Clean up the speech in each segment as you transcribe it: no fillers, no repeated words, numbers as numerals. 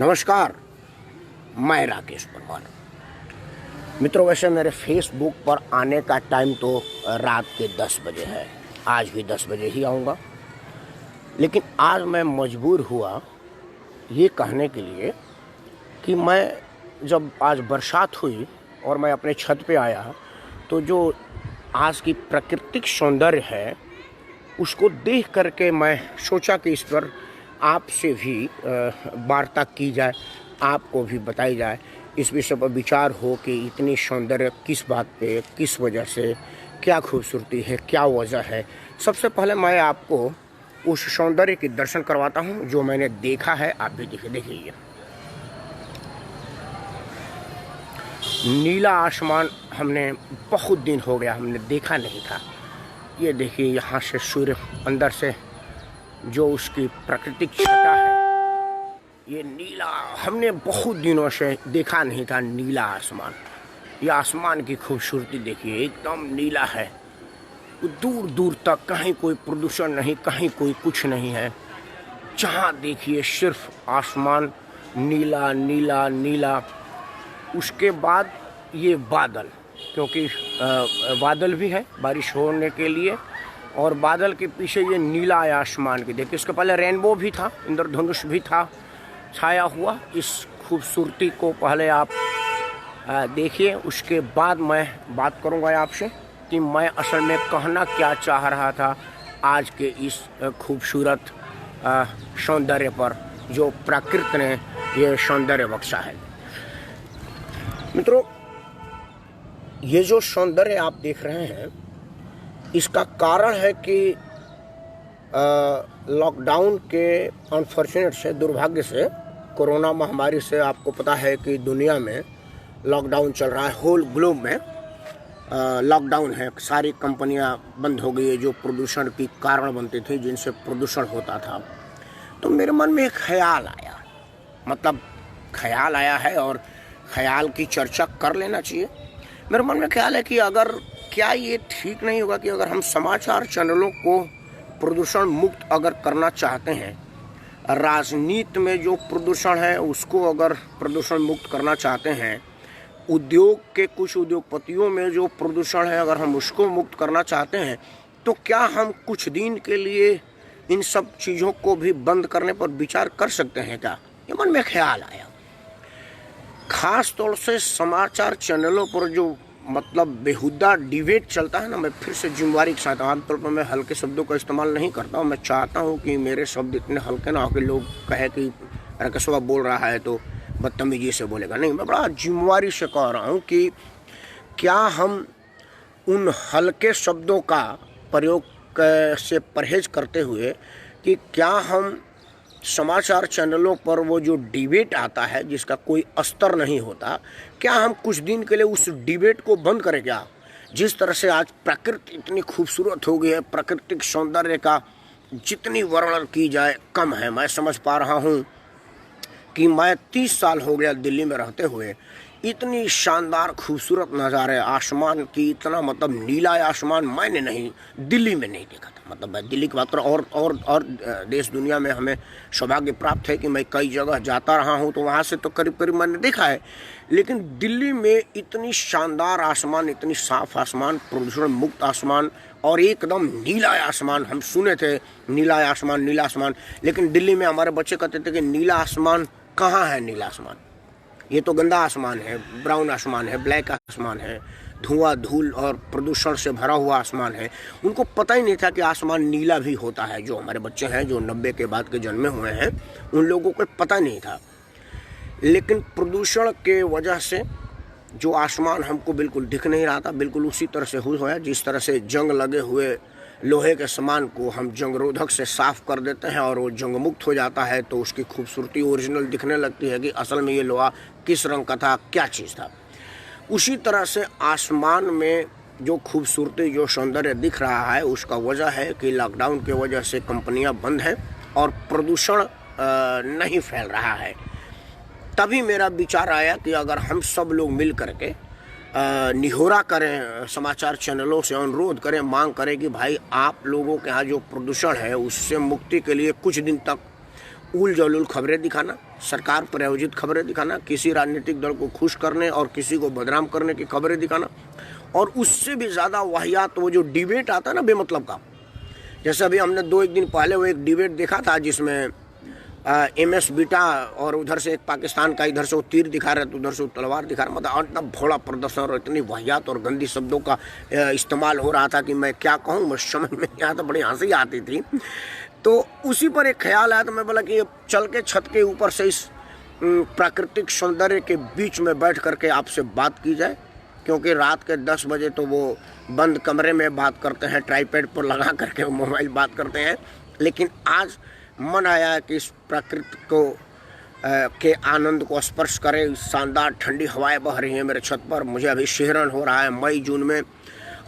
नमस्कार, मैं राकेश परमार। मित्रों, वैसे मेरे फेसबुक पर आने का टाइम तो रात के 10 बजे है। आज भी 10 बजे ही आऊँगा, लेकिन आज मैं मजबूर हुआ ये कहने के लिए कि मैं जब आज बरसात हुई और मैं अपने छत पे आया तो जो आज की प्राकृतिक सौंदर्य है उसको देख करके मैं सोचा कि इस पर आपसे भी वार्ता की जाए, आपको भी बताई जाए, इस विषय पर विचार हो कि इतनी सौंदर्य किस बात पे, किस वजह से, क्या खूबसूरती है, क्या वजह है। सबसे पहले मैं आपको उस सौंदर्य के दर्शन करवाता हूँ जो मैंने देखा है। आप भी देखिए, नीला आसमान हमने बहुत दिन हो गया हमने देखा नहीं था। ये देखिए, यहाँ से सूर्य अंदर से जो उसकी प्राकृतिक छटा है, ये नीला हमने बहुत दिनों से देखा नहीं था। नीला आसमान, ये आसमान की खूबसूरती देखिए, एकदम नीला है। दूर दूर तक कहीं कोई प्रदूषण नहीं, कहीं कोई कुछ नहीं है। जहाँ देखिए सिर्फ आसमान नीला नीला नीला। उसके बाद ये बादल, क्योंकि बादल भी है बारिश होने के लिए, और बादल के पीछे ये नीला आसमान की देखिए। इसके पहले रेनबो भी था, इंद्रधनुष भी था छाया हुआ। इस खूबसूरती को पहले आप देखिए, उसके बाद मैं बात करूंगा आपसे कि मैं असल में कहना क्या चाह रहा था आज के इस खूबसूरत सौंदर्य पर जो प्रकृति ने ये सौंदर्य बख्शा है। मित्रों, ये जो सौंदर्य आप देख रहे हैं, इसका कारण है कि लॉकडाउन के अनफॉर्चुनेट से, दुर्भाग्य से, कोरोना महामारी से, आपको पता है कि दुनिया में लॉकडाउन चल रहा है। होल ग्लोब में लॉकडाउन है। सारी कंपनियां बंद हो गई है जो प्रदूषण की कारण बनती थी, जिनसे प्रदूषण होता था। तो मेरे मन में एक ख्याल आया, मतलब ख्याल आया है और ख्याल की चर्चा कर लेना चाहिए। मेरे मन में ख्याल है कि अगर क्या ये ठीक नहीं होगा कि अगर हम समाचार चैनलों को प्रदूषण मुक्त अगर करना चाहते हैं, राजनीति में जो प्रदूषण है उसको अगर प्रदूषण मुक्त करना चाहते हैं, उद्योग के कुछ उद्योगपतियों में जो प्रदूषण है अगर हम उसको मुक्त करना चाहते हैं, तो क्या हम कुछ दिन के लिए इन सब चीज़ों को भी बंद करने पर विचार कर सकते हैं क्या? ये मन में ख्याल आया। खास तौर से समाचार चैनलों पर जो मतलब बेहुदा डिबेट चलता है ना, मैं फिर से जिम्मेवारी के साथ, आमतौर पर मैं हल्के शब्दों का इस्तेमाल नहीं करता हूँ। मैं चाहता हूँ कि मेरे शब्द इतने हल्के ना हो कि लोग कहे कि राकेशवा बोल रहा है तो बदतमीजी से बोलेगा। नहीं, मैं बड़ा जिम्मेवारी से कह रहा हूँ कि क्या हम उन हल्के शब्दों का प्रयोग से परहेज करते हुए कि क्या हम समाचार चैनलों पर वो जो डिबेट आता है जिसका कोई स्तर नहीं होता, क्या हम कुछ दिन के लिए उस डिबेट को बंद करें क्या? जिस तरह से आज प्रकृति इतनी खूबसूरत हो गई है, प्राकृतिक सौंदर्य का जितनी वर्णन की जाए कम है। मैं समझ पा रहा हूँ कि मैं 30 साल हो गया दिल्ली में रहते हुए, इतनी शानदार खूबसूरत नज़ारे आसमान की, इतना मतलब नीला आसमान मैंने नहीं, दिल्ली में नहीं देखा था। मतलब मैं दिल्ली की बात करूँ और देश दुनिया में हमें सौभाग्य प्राप्त है कि मैं कई जगह जाता रहा हूँ, तो वहाँ से तो करीब करीब मैंने देखा है। लेकिन दिल्ली में इतनी शानदार आसमान, इतनी साफ आसमान, प्रदूषण मुक्त आसमान और एकदम नीला आसमान, हम सुने थे नीला आसमान, लेकिन दिल्ली में हमारे बच्चे कहते थे कि नीला आसमान कहाँ है? नीला आसमान ये तो गंदा आसमान है, ब्राउन आसमान है, ब्लैक आसमान है, धुआं धूल और प्रदूषण से भरा हुआ आसमान है। उनको पता ही नहीं था कि आसमान नीला भी होता है। जो हमारे बच्चे हैं जो 90 के बाद के जन्मे हुए हैं, उन लोगों को पता नहीं था। लेकिन प्रदूषण के वजह से जो आसमान हमको बिल्कुल दिख नहीं रहा था, बिल्कुल उसी तरह से हुआ है जिस तरह से जंग लगे हुए लोहे के सामान को हम जंगरोधक से साफ कर देते हैं और वो जंग मुक्त हो जाता है, तो उसकी खूबसूरती ओरिजिनल दिखने लगती है कि असल में ये लोहा किस रंग का था, क्या चीज़ था। उसी तरह से आसमान में जो खूबसूरती, जो सौंदर्य दिख रहा है, उसका वजह है कि लॉकडाउन के वजह से कंपनियां बंद हैं और प्रदूषण नहीं फैल रहा है। तभी मेरा विचार आया कि अगर हम सब लोग मिल करके निहोरा करें, समाचार चैनलों से अनुरोध करें, मांग करें कि भाई आप लोगों के यहाँ जो प्रदूषण है उससे मुक्ति के लिए कुछ दिन तक उल जलूल खबरें दिखाना, सरकार प्रायोजित खबरें दिखाना, किसी राजनीतिक दल को खुश करने और किसी को बदनाम करने की खबरें दिखाना, और उससे भी ज़्यादा वाहियात वो जो डिबेट आता है ना बेमतलब का। जैसे अभी हमने 2-1 दिन पहले वो एक डिबेट देखा था जिसमें MS बिटा और उधर से एक पाकिस्तान का, इधर से वो तीर दिखा रहे थे, उधर से वो तलवार दिखा रहा, मतलब इतना भोला प्रदर्शन और इतनी वाहियात और गंदी शब्दों का इस्तेमाल हो रहा था कि मैं क्या कहूँ, मुझे समझ में नहीं आता, बड़ी हंसी आती थी। तो उसी पर एक ख्याल आया, तो मैं बोला कि चल के छत के ऊपर से इस प्राकृतिक सौंदर्य के बीच में बैठ करके आपसे बात की जाए, क्योंकि रात के 10 बजे तो वो बंद कमरे में बात करते हैं, ट्राईपैड पर लगा करके वो मोबाइल बात करते हैं, लेकिन आज मन आया कि इस प्रकृति को के आनंद को स्पर्श करें। शानदार ठंडी हवाएं बह रही हैं मेरे छत पर, मुझे अभी शिहरण हो रहा है। मई जून में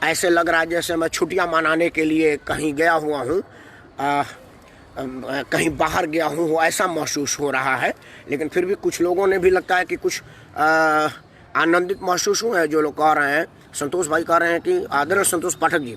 ऐसे लग रहा है जैसे मैं छुट्टियां मनाने के लिए कहीं गया हुआ हूँ, कहीं बाहर गया हूँ, ऐसा महसूस हो रहा है। लेकिन फिर भी कुछ लोगों ने भी लगता है कि कुछ आनंदित महसूस हुए हैं। जो लोग कह रहे हैं, संतोष भाई कह रहे हैं कि आदरणीय संतोष पाठक जी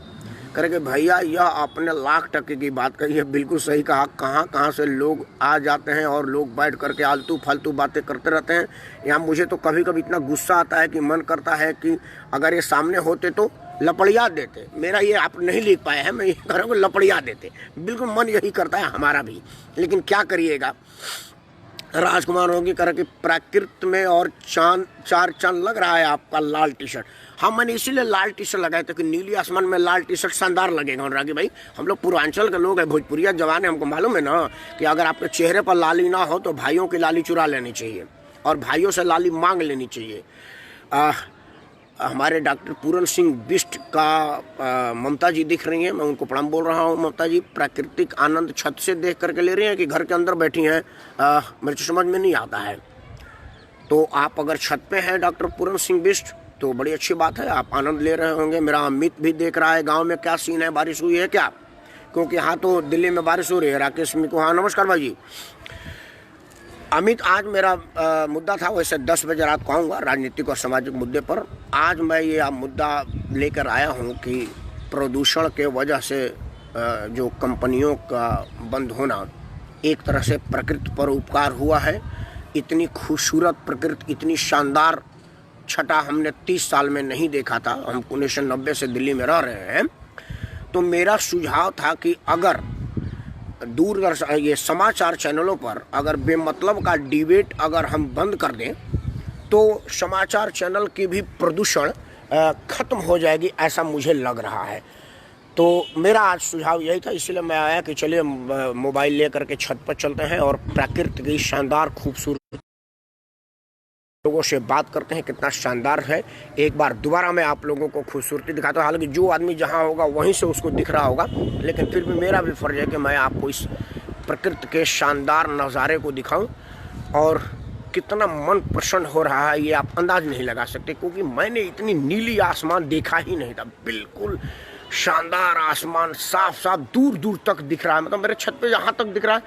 करके, भैया यह आपने लाख टके की बात कही है, बिल्कुल सही कहा। कहाँ से लोग आ जाते हैं और लोग बैठ करके आलतू फालतू बातें करते रहते हैं। यहाँ मुझे तो कभी कभी इतना गुस्सा आता है कि मन करता है कि अगर ये सामने होते तो लपड़िया देते। मेरा ये आप नहीं लिख पाए हैं, मैं ये कह रहा हूँ लपड़िया देते, बिल्कुल मन यही करता है हमारा भी। लेकिन क्या करिएगा, राजकुमार होगी करके प्राकृत में और चार चांद लग रहा है आपका लाल टी शर्ट। हाँ, मैंने इसीलिए लाल टी शर्ट लगाया था कि नीली आसमान में लाल टी शर्ट शानदार लगेगा। और रागी भाई, हम लोग पूर्वांचल के लोग हैं, भोजपुरिया जवान है, हमको मालूम है ना कि अगर आपके चेहरे पर लाली ना हो तो भाइयों की लाली चुरा लेनी चाहिए और भाइयों से लाली मांग लेनी चाहिए। हमारे डॉक्टर पूरन सिंह बिष्ट का ममता जी दिख रही हैं, मैं उनको प्रणाम बोल रहा हूँ। ममता जी प्राकृतिक आनंद छत से देख करके ले रही हैं कि घर के अंदर बैठी हैं, मुझे समझ में नहीं आता है। तो आप अगर छत पे हैं डॉक्टर पूरन सिंह बिष्ट तो बड़ी अच्छी बात है, आप आनंद ले रहे होंगे। मेरा अमित भी देख रहा है गांव में क्या सीन है, बारिश हुई है क्या, क्योंकि हाँ तो दिल्ली में बारिश हो रही है। राकेश मिको, हाँ नमस्कार भाई जी। अमित, आज मेरा मुद्दा था, वैसे 10 बजे रात को आऊँगा राजनीतिक और सामाजिक मुद्दे पर। आज मैं ये मुद्दा लेकर आया हूँ कि प्रदूषण के वजह से जो कंपनियों का बंद होना, एक तरह से प्रकृति पर उपकार हुआ है। इतनी खूबसूरत प्रकृति, इतनी शानदार छटा हमने 30 साल में नहीं देखा था। हम 1990 से दिल्ली में रह रहे हैं। तो मेरा सुझाव था कि अगर दूरदर्शन, ये समाचार चैनलों पर अगर बेमतलब का डिबेट अगर हम बंद कर दें तो समाचार चैनल की भी प्रदूषण खत्म हो जाएगी, ऐसा मुझे लग रहा है। तो मेरा आज सुझाव यही था, इसलिए मैं आया कि चलिए मोबाइल ले करके छत पर चलते हैं और प्रकृति की शानदार खूबसूरत लोगों से बात करते हैं, कितना शानदार है। एक बार दोबारा मैं आप लोगों को खूबसूरती दिखाता हूँ। हालांकि जो आदमी जहाँ होगा वहीं से उसको दिख रहा होगा, लेकिन फिर भी मेरा भी फर्ज है कि मैं आपको इस प्रकृति के शानदार नज़ारे को दिखाऊं। और कितना मन प्रसन्न हो रहा है ये आप अंदाज नहीं लगा सकते, क्योंकि मैंने इतनी नीली आसमान देखा ही नहीं था। बिल्कुल शानदार आसमान, साफ साफ दूर दूर तक दिख रहा है। मतलब मेरे छत पे जहाँ तक दिख रहा है,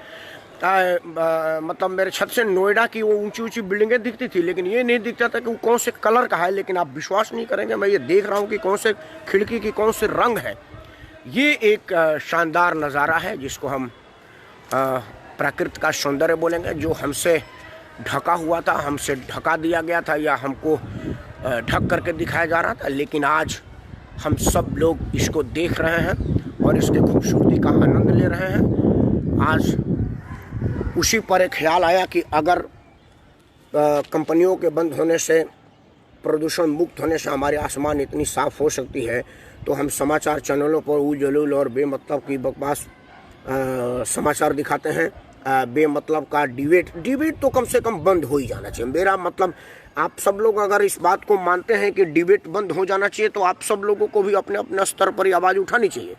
मतलब मेरे छत से नोएडा की वो ऊंची ऊंची बिल्डिंगें दिखती थी, लेकिन ये नहीं दिखता था कि वो कौन से कलर का है। लेकिन आप विश्वास नहीं करेंगे, मैं ये देख रहा हूँ कि कौन से खिड़की की कौन से रंग है। ये एक शानदार नज़ारा है जिसको हम प्रकृति का सौंदर्य बोलेंगे, जो हमसे ढका हुआ था, हमसे ढका दिया गया था या हमको ढक करके दिखाया जा रहा था। लेकिन आज हम सब लोग इसको देख रहे हैं और इसकी खूबसूरती का आनंद ले रहे हैं। आज उसी पर एक ख्याल आया कि अगर कंपनियों के बंद होने से, प्रदूषण मुक्त होने से हमारे आसमान इतनी साफ़ हो सकती है, तो हम समाचार चैनलों पर उल जलूल और बेमतलब की बकवास समाचार दिखाते हैं। बेमतलब का डिबेट तो कम से कम बंद हो ही जाना चाहिए। मेरा मतलब, आप सब लोग अगर इस बात को मानते हैं कि डिबेट बंद हो जाना चाहिए, तो आप सब लोगों को भी अपने अपने स्तर पर ही आवाज़ उठानी चाहिए।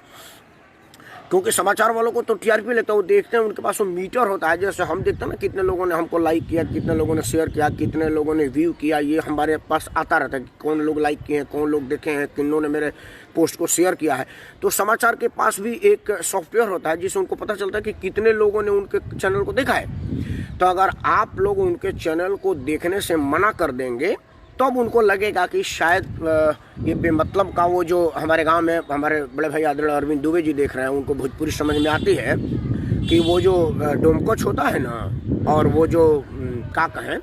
क्योंकि समाचार वालों को तो टीआरपी लेता है, वो देखते हैं, उनके पास वो मीटर होता है। जैसे हम देखते हैं ना, कितने लोगों ने हमको लाइक किया, कितने लोगों ने शेयर किया, कितने लोगों ने व्यू किया, ये हमारे पास आता रहता है कि कौन लोग लाइक किए हैं, कौन लोग देखे हैं, किन्होंने मेरे पोस्ट को शेयर किया है। तो समाचार के पास भी एक सॉफ्टवेयर होता है जिससे उनको पता चलता है कि कितने लोगों ने उनके चैनल को देखा है। तो अगर आप लोग उनके चैनल को देखने से मना कर देंगे, तब उनको लगेगा कि शायद ये बेमतलब का, वो जो हमारे गांव में हमारे बड़े भाई आदरणीय अरविंद दुबे जी देख रहे हैं, उनको भोजपुरी समझ में आती है, कि वो जो डोमकच होता है ना, और वो जो क्या कहें,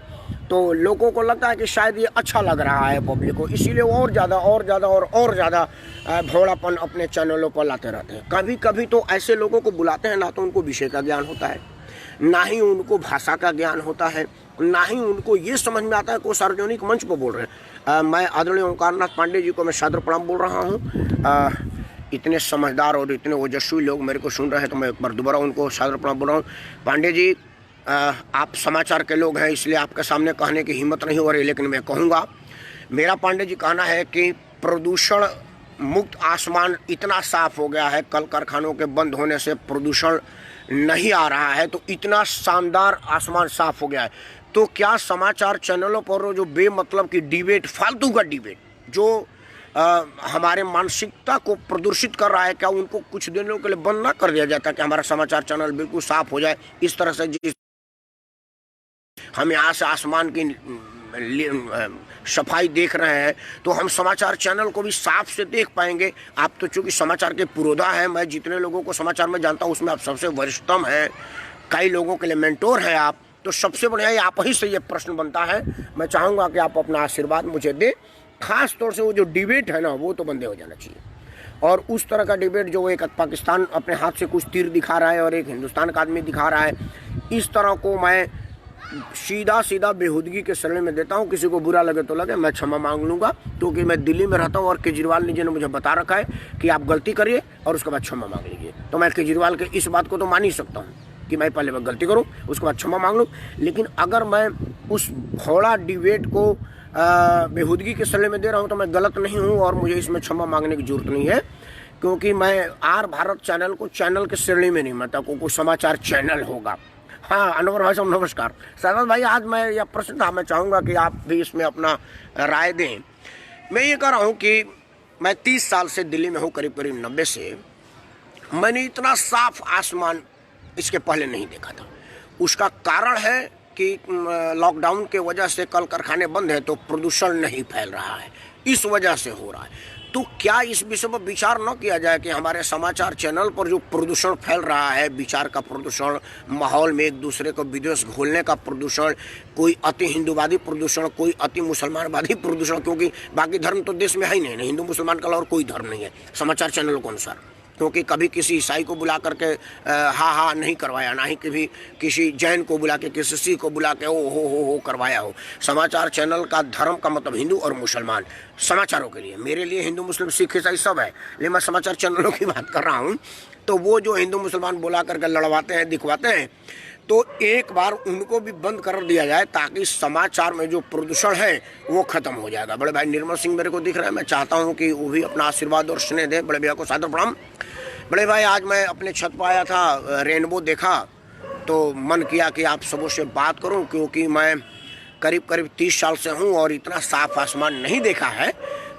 तो लोगों को लगता है कि शायद ये अच्छा लग रहा है पब्लिक को, इसीलिए और ज़्यादा भोलापन अपने चैनलों पर लाते रहते हैं। कभी कभी तो ऐसे लोगों को बुलाते हैं ना तो उनको विषय का ज्ञान होता है, ना ही उनको भाषा का ज्ञान होता है, ना ही उनको ये समझ में आता है कि वो सार्वजनिक मंच पर बोल रहे हैं। मैं आदरणीय ओंकारनाथ पांडे जी को मैं सादर प्रणाम बोल रहा हूँ। इतने समझदार और इतने ओजस्वी लोग मेरे को सुन रहे हैं, तो मैं एक बार दोबारा उनको सादर प्रणाम बोल रहा हूँ। पांडे जी, आप समाचार के लोग हैं, इसलिए आपके सामने कहने की हिम्मत नहीं हो रही, लेकिन मैं कहूँगा, मेरा पांडे जी कहना है कि प्रदूषण मुक्त आसमान इतना साफ हो गया है, कल कारखानों के बंद होने से प्रदूषण नहीं आ रहा है, तो इतना शानदार आसमान साफ हो गया है। तो क्या समाचार चैनलों पर जो बेमतलब की डिबेट, फालतू का डिबेट जो हमारे मानसिकता को प्रदूषित कर रहा है, क्या उनको कुछ दिनों के लिए बंद ना कर दिया जाता कि हमारा समाचार चैनल बिल्कुल साफ हो जाए? इस तरह से जिस हम यहाँ से आसमान की सफाई देख रहे हैं, तो हम समाचार चैनल को भी साफ से देख पाएंगे। आप तो चूंकि समाचार के पुरोधा हैं, मैं जितने लोगों को समाचार में जानता हूँ उसमें आप सबसे वरिष्ठतम हैं, कई लोगों के लिए मेंटोर हैं आप, तो सबसे बढ़िया आप ही से ये प्रश्न बनता है। मैं चाहूँगा कि आप अपना आशीर्वाद मुझे दें। खास तौर से वो जो डिबेट है ना, वो तो बंद हो जाना चाहिए, और उस तरह का डिबेट जो एक पाकिस्तान अपने हाथ से कुछ तीर दिखा रहा है और एक हिंदुस्तान का आदमी दिखा रहा है, इस तरह को मैं सीधा बेहूदगी के शरण में देता हूँ। किसी को बुरा लगे तो लगे, मैं क्षमा मांग लूँगा, क्योंकि मैं दिल्ली में रहता हूँ और केजरीवाल जी ने मुझे बता रखा है कि आप गलती करिए और उसके बाद क्षमा मांग लीजिए। तो मैं केजरीवाल के इस बात को तो मान ही सकता हूँ कि मैं पहले गलती करूँ, उसके बाद क्षमा मांग लूँ, लेकिन अगर मैं उस भोला डिबेट को बेहूदगी के शरण में दे रहा हूँ तो मैं गलत नहीं हूँ और मुझे इसमें क्षमा मांगने की जरूरत नहीं है, क्योंकि मैं आर भारत चैनल को चैनल के श्रेणी में नहीं मानता, कोई समाचार चैनल होगा। हाँ, अनवर भाई साहब नमस्कार। सादत भाई, आज मैं यह प्रश्न था, मैं चाहूँगा कि आप भी इसमें अपना राय दें। मैं ये कह रहा हूँ कि मैं 30 साल से दिल्ली में हूँ, करीब 90 से। मैंने इतना साफ आसमान इसके पहले नहीं देखा था। उसका कारण है कि लॉकडाउन के वजह से कल कारखाने बंद है तो प्रदूषण नहीं फैल रहा है, इस वजह से हो रहा है। तो क्या इस विषय पर विचार न किया जाए कि हमारे समाचार चैनल पर जो प्रदूषण फैल रहा है, विचार का प्रदूषण, माहौल में एक दूसरे को विद्वेष घोलने का प्रदूषण, कोई अति हिंदूवादी प्रदूषण, कोई अति मुसलमानवादी प्रदूषण, क्योंकि बाकी धर्म तो देश में है ही नहीं, हिंदू मुसलमान का और कोई धर्म नहीं है समाचार चैनलों के अनुसार। क्योंकि कभी किसी ईसाई को बुला करके हा नहीं करवाया, ना ही कभी किसी जैन को बुला के, किसी सिख को बुला के ओ हो करवाया हो। समाचार चैनल का धर्म का मतलब हिंदू और मुसलमान समाचारों के लिए, मेरे लिए हिंदू मुस्लिम सिख ईसाई सब है, लेकिन मैं समाचार चैनलों की बात कर रहा हूँ। तो वो जो हिंदू मुसलमान बुला करके लड़वाते हैं, दिखवाते हैं, तो एक बार उनको भी बंद कर दिया जाए ताकि समाचार में जो प्रदूषण है वो खत्म हो जाएगा। बड़े भाई निर्मल सिंह मेरे को दिख रहा है, मैं चाहता हूँ कि वो भी अपना आशीर्वाद और स्नेह दें। बड़े भैया को सादर प्रणाम। बड़े भाई, आज मैं अपने छत पर आया था, रेनबो देखा तो मन किया कि आप सबों से बात करूं, क्योंकि मैं करीब 30 साल से हूं और इतना साफ आसमान नहीं देखा है।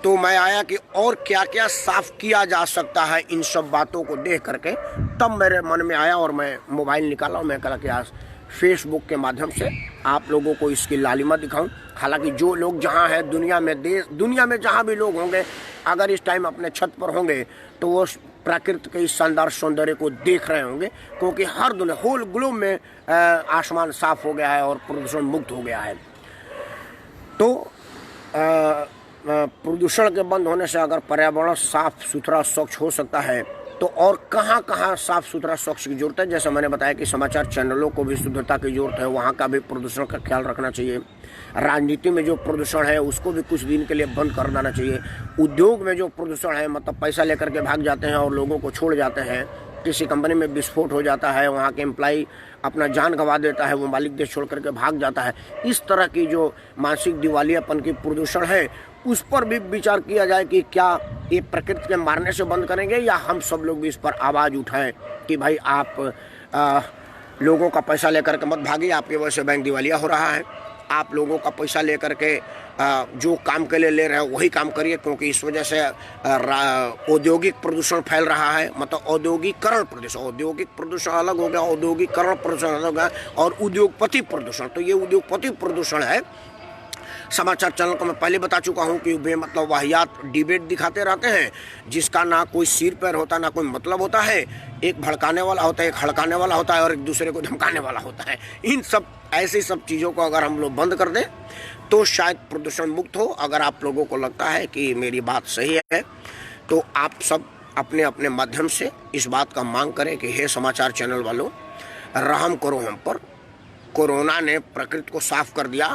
तो मैं आया कि और क्या क्या साफ किया जा सकता है इन सब बातों को देख करके। तब मेरे मन में आया और मैं मोबाइल निकाला, मैं कहा कि आज फेसबुक के माध्यम से आप लोगों को इसकी लालिमा दिखाऊं। हालांकि जो लोग जहां हैं दुनिया में जहां भी लोग होंगे, अगर इस टाइम अपने छत पर होंगे तो वो प्रकृति के इस शानदार सौंदर्य को देख रहे होंगे, क्योंकि हर दुनिया होल ग्लोब में आसमान साफ हो गया है और प्रदूषण मुक्त हो गया है। तो प्रदूषण के बंद होने से अगर पर्यावरण साफ सुथरा स्वच्छ हो सकता है तो और कहाँ कहाँ साफ सुथरा स्वच्छ की जरूरत है। जैसे मैंने बताया कि समाचार चैनलों को भी शुद्धता की जरूरत है, वहाँ का भी प्रदूषण का ख्याल रखना चाहिए। राजनीति में जो प्रदूषण है उसको भी कुछ दिन के लिए बंद कर देना चाहिए। उद्योग में जो प्रदूषण है, मतलब पैसा लेकर के भाग जाते हैं और लोगों को छोड़ जाते हैं, किसी कंपनी में विस्फोट हो जाता है, वहाँ के एम्प्लॉई अपना जान गंवा देता है, वो मालिक देश छोड़ करके भाग जाता है, इस तरह की जो मानसिक दिवालियापन की प्रदूषण है उस पर भी विचार किया जाए कि क्या ये प्रकृति के मारने से बंद करेंगे या हम सब लोग भी इस पर आवाज़ उठाएं कि भाई आप लोगों का पैसा लेकर के मत भागिए, आपकी वजह से बैंक दिवालिया हो रहा है। आप लोगों का पैसा लेकर के जो काम के लिए ले रहे हैं वही काम करिए, क्योंकि इस वजह से औद्योगिक प्रदूषण फैल रहा है। मतलब औद्योगिकरण प्रदूषण, औद्योगिक प्रदूषण अलग हो गया, औद्योगिकरण प्रदूषण अलग हो गया, और उद्योगपति प्रदूषण। तो ये उद्योगपति प्रदूषण है समाचार चैनल को मैं पहले बता चुका हूं कि वे मतलब वाहियात डिबेट दिखाते रहते हैं, जिसका ना कोई सिर पैर होता, ना कोई मतलब होता है। एक भड़काने वाला होता है, एक हड़काने वाला होता है और एक दूसरे को धमकाने वाला होता है। इन सब ऐसी सब चीज़ों को अगर हम लोग बंद कर दें तो शायद प्रदूषण मुक्त हो। अगर आप लोगों को लगता है कि मेरी बात सही है तो आप सब अपने अपने माध्यम से इस बात का मांग करें कि हे समाचार चैनल वालों, रहम करो हम पर। कोरोना ने प्रकृति को साफ कर दिया,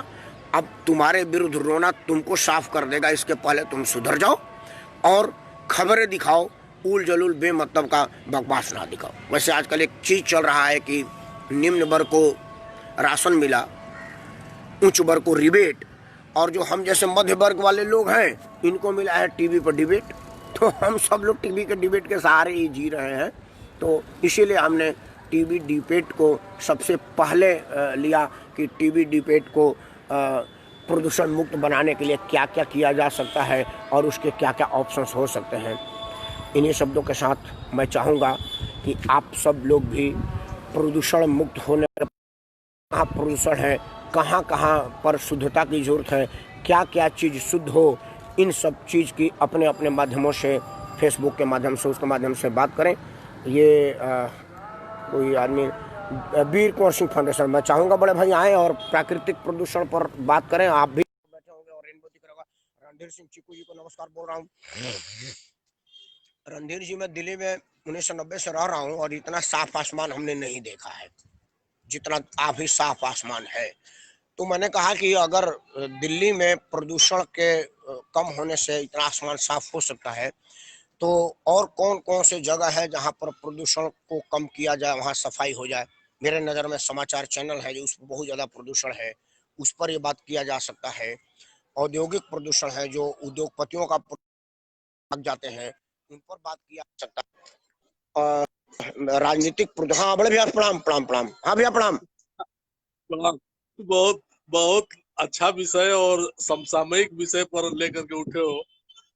अब तुम्हारे विरुद्ध रोना तुमको साफ कर देगा। इसके पहले तुम सुधर जाओ और खबरें दिखाओ, उल जलूल बेमतलब का बकवास ना दिखाओ। वैसे आजकल एक चीज़ चल रहा है कि निम्न वर्ग को राशन मिला, उच्च वर्ग को रिबेट, और जो हम जैसे मध्य वर्ग वाले लोग हैं इनको मिला है टीवी पर डिबेट। तो हम सब लोग टीवी के डिबेट के सहारे ही जी रहे हैं। तो इसीलिए हमने टीवी डिबेट को सबसे पहले लिया कि टीवी डिबेट को प्रदूषण मुक्त बनाने के लिए क्या क्या किया जा सकता है और उसके क्या क्या ऑप्शंस हो सकते हैं। इन्हीं शब्दों के साथ मैं चाहूँगा कि आप सब लोग भी प्रदूषण मुक्त होने, कहाँ प्रदूषण है, कहाँ कहाँ पर शुद्धता की ज़रूरत है, क्या क्या चीज़ शुद्ध हो, इन सब चीज़ की अपने अपने माध्यमों से, फेसबुक के माध्यम से, उसके माध्यम से बात करें। ये कोई आदमी वीर कुंवर सिंह फाउंडेशन, मैं चाहूँगा बड़े भाई आएँ और प्राकृतिक प्रदूषण पर बात करें। आप भी बैठे होंगे और रेनबो दिख रहा होगा। रणधीर सिंह चिकू जी को नमस्कार बोल रहा हूँ। रणधीर जी, मैं दिल्ली में 1990 से रह रहा हूँ और इतना साफ आसमान हमने नहीं देखा है जितना आप ही साफ आसमान है। तो मैंने कहा कि अगर दिल्ली में प्रदूषण के कम होने से इतना आसमान साफ हो सकता है तो और कौन कौन से जगह है जहां पर प्रदूषण को कम किया जाए, वहां सफाई हो जाए। मेरे नज़र में समाचार चैनल है जो उसमें बहुत ज़्यादा प्रदूषण है, उस पर ये बात किया जा सकता है। औद्योगिक प्रदूषण है जो उद्योगपतियों का लग जाते हैं, उन पर बात किया जा सकता है। और राजनीतिक प्रदूषण, हाँ बड़े भैया प्रणाम प्रणाम प्रणाम। हाँ भैया प्रणाम। बहुत बहुत अच्छा विषय और समसामयिक विषय पर लेकर के उठे हो।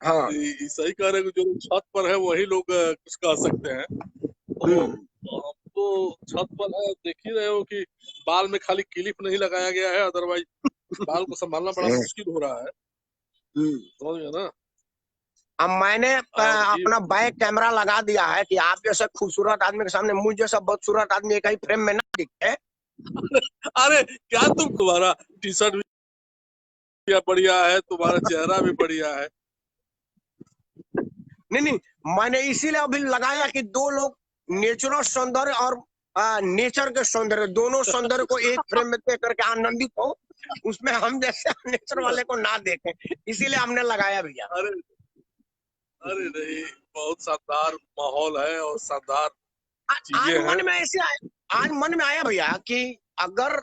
हाँ सही कह रहे हो, जो लोग छत पर है वही लोग कुछ कह सकते हैं। तो हम तो छत पर है, देख ही रहे हो कि बाल में खाली क्लिप नहीं लगाया गया है, अदरवाइज बाल को संभालना बड़ा मुश्किल हो रहा है। समझ गए ना। अब मैंने अपना बैक कैमरा लगा दिया है कि आप जैसे खूबसूरत आदमी के सामने मुझ जैसा बदसूरत आदमी एक ही फ्रेम में ना दिखे। अरे क्या तुम्हारा टी शर्ट भी बढ़िया है, तुम्हारा चेहरा भी बढ़िया है। नहीं, मैंने इसीलिए अभी लगाया कि दो लोग नेचुरल सौंदर्य और नेचर के सौंदर्य, दोनों सौंदर्य को एक फ्रेम में देख करके आनंदित हो, उसमें हम जैसे नेचर वाले को ना देखें, इसीलिए हमने लगाया भैया। अरे अरे नहीं, बहुत शानदार माहौल है और शानदार चीजें हैं। आज मन में आया भैया कि अगर